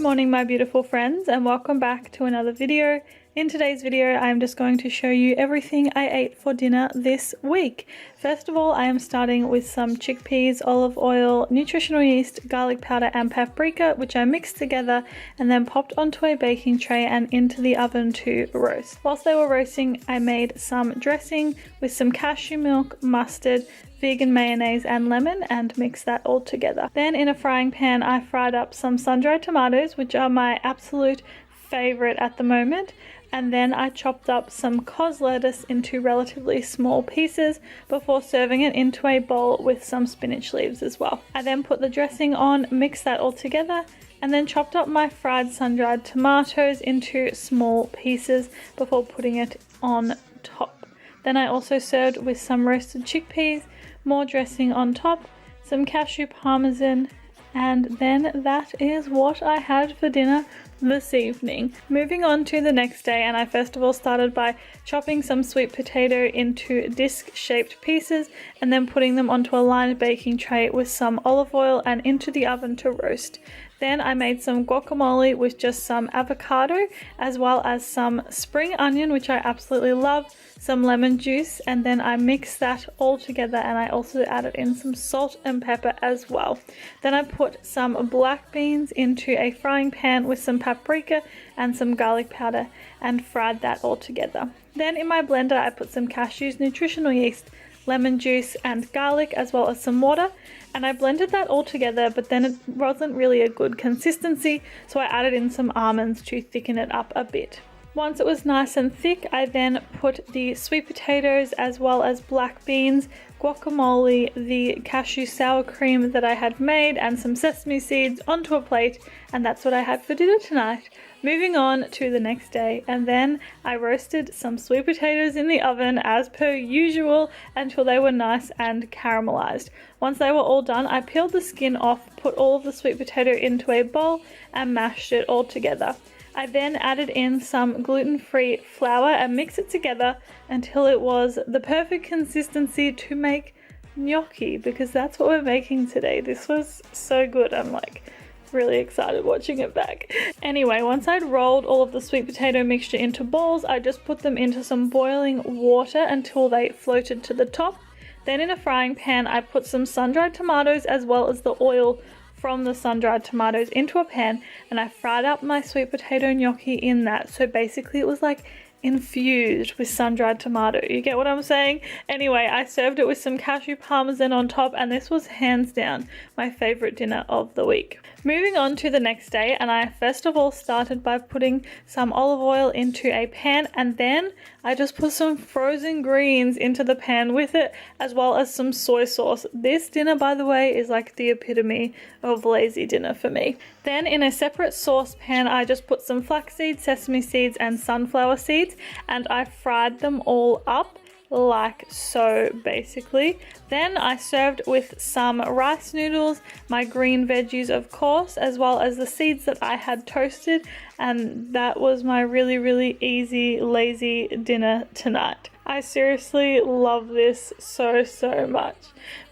morning, my beautiful friends, and welcome back to another video. In today's video, I'm just going to show you everything I ate for dinner this week. First of all, I am starting with some chickpeas, olive oil, nutritional yeast, garlic powder and paprika, which I mixed together and then popped onto a baking tray and into the oven to roast. Whilst they were roasting, I made some dressing with some cashew milk, mustard, vegan mayonnaise and lemon and mix that all together. Then in a frying pan, I fried up some sun-dried tomatoes, which are my absolute favorite at the moment. And then I chopped up some cos lettuce into relatively small pieces before serving it into a bowl with some spinach leaves as well. I then put the dressing on, mixed that all together, and then chopped up my fried sun-dried tomatoes into small pieces before putting it on top. Then I also served with some roasted chickpeas, more dressing on top, some cashew parmesan, and then that is what I had for dinner this evening. Moving on to the next day, and I first of all started by chopping some sweet potato into disc-shaped pieces and then putting them onto a lined baking tray with some olive oil and into the oven to roast. Then I made some guacamole with just some avocado as well as some spring onion, which I absolutely love, some lemon juice, and then I mixed that all together and I also added in some salt and pepper as well. Then I put some black beans into a frying pan with some paprika and some garlic powder and fried that all together. Then in my blender I put some cashews, nutritional yeast, lemon juice and garlic as well as some water, and I blended that all together, but then it wasn't really a good consistency, so I added in some almonds to thicken it up a bit. Once it was nice and thick, I then put the sweet potatoes as well as black beans, guacamole, the cashew sour cream that I had made and some sesame seeds onto a plate, and that's what I had for dinner tonight. Moving on to the next day, and then I roasted some sweet potatoes in the oven as per usual until they were nice and caramelized. Once they were all done, I peeled the skin off, put all of the sweet potato into a bowl and mashed it all together. I then added in some gluten-free flour and mixed it together until it was the perfect consistency to make gnocchi, because that's what we're making today. This was so good. I'm like really excited watching it back. Anyway, once I'd rolled all of the sweet potato mixture into balls, I just put them into some boiling water until they floated to the top. Then in a frying pan, I put some sun-dried tomatoes as well as the oil from the sun-dried tomatoes into a pan, and I fried up my sweet potato gnocchi in that. So basically it was like infused with sun-dried tomato. You get what I'm saying? Anyway, I served it with some cashew parmesan on top, and this was hands down my favorite dinner of the week. Moving on to the next day, and I first of all started by putting some olive oil into a pan, and then I just put some frozen greens into the pan with it, as well as some soy sauce. This dinner, by the way, is like the epitome of lazy dinner for me. Then in a separate saucepan, I just put some flaxseed, sesame seeds and sunflower seeds, and I fried them all up like so basically. Then I served with some rice noodles, my green veggies of course, as well as the seeds that I had toasted, and that was my really easy lazy dinner tonight. I seriously love this so much.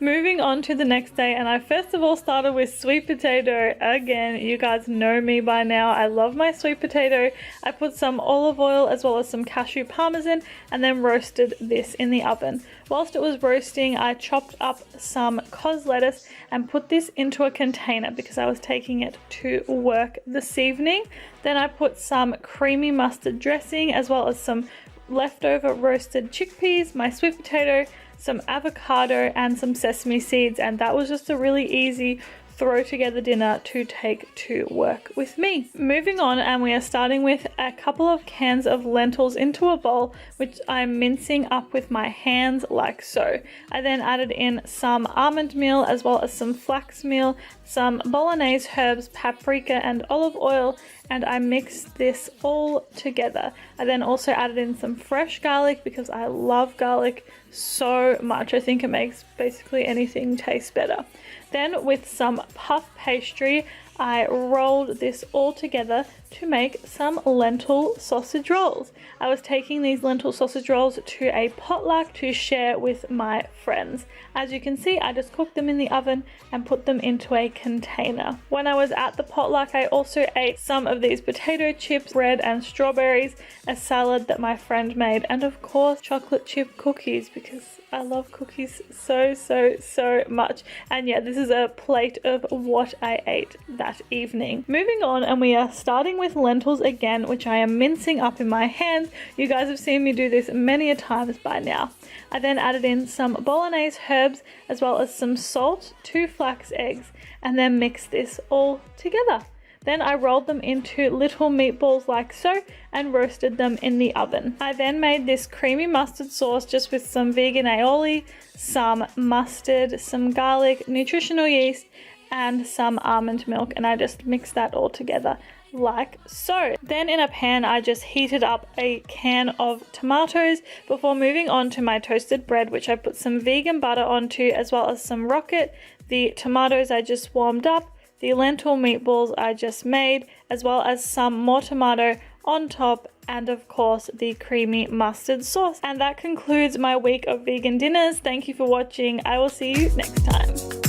Moving on to the next day, and I first of all started with sweet potato. Again, you guys know me by now. I love my sweet potato. I put some olive oil as well as some cashew parmesan and then roasted this in the oven. Whilst it was roasting, I chopped up some cos lettuce and put this into a container because I was taking it to work this evening. Then I put some creamy mustard dressing as well as some leftover roasted chickpeas, my sweet potato, some avocado and some sesame seeds, and that was just a really easy throw together dinner to take to work with me. Moving on, and we are starting with a couple of cans of lentils into a bowl, which I'm mincing up with my hands like so. I then added in some almond meal as well as some flax meal, some bolognese herbs, paprika and olive oil, and I mixed this all together. I then also added in some fresh garlic because I love garlic so much. I think it makes basically anything taste better. Then with some puff pastry, I rolled this all together to make some lentil sausage rolls. I was taking these lentil sausage rolls to a potluck to share with my friends. As you can see, I just cooked them in the oven and put them into a container. When I was at the potluck, I also ate some of these potato chips, bread and strawberries, a salad that my friend made, and of course chocolate chip cookies, because I love cookies so much. And yeah, this is a plate of what I ate that evening. Moving on, and we are starting with lentils again, which I am mincing up in my hands. You guys have seen me do this many a times by now. I then added in some bolognese herbs as well as some salt, 2 flax eggs, and then mixed this all together. Then I rolled them into little meatballs like so and roasted them in the oven. I then made this creamy mustard sauce just with some vegan aioli, some mustard, some garlic, nutritional yeast, and some almond milk, and I just mixed that all together like so. Then in a pan I just heated up a can of tomatoes before moving on to my toasted bread, which I put some vegan butter onto, as well as some rocket. The tomatoes I just warmed up, the lentil meatballs I just made, as well as some more tomato on top, and of course the creamy mustard sauce. And that concludes my week of vegan dinners. Thank you for watching. I will see you next time.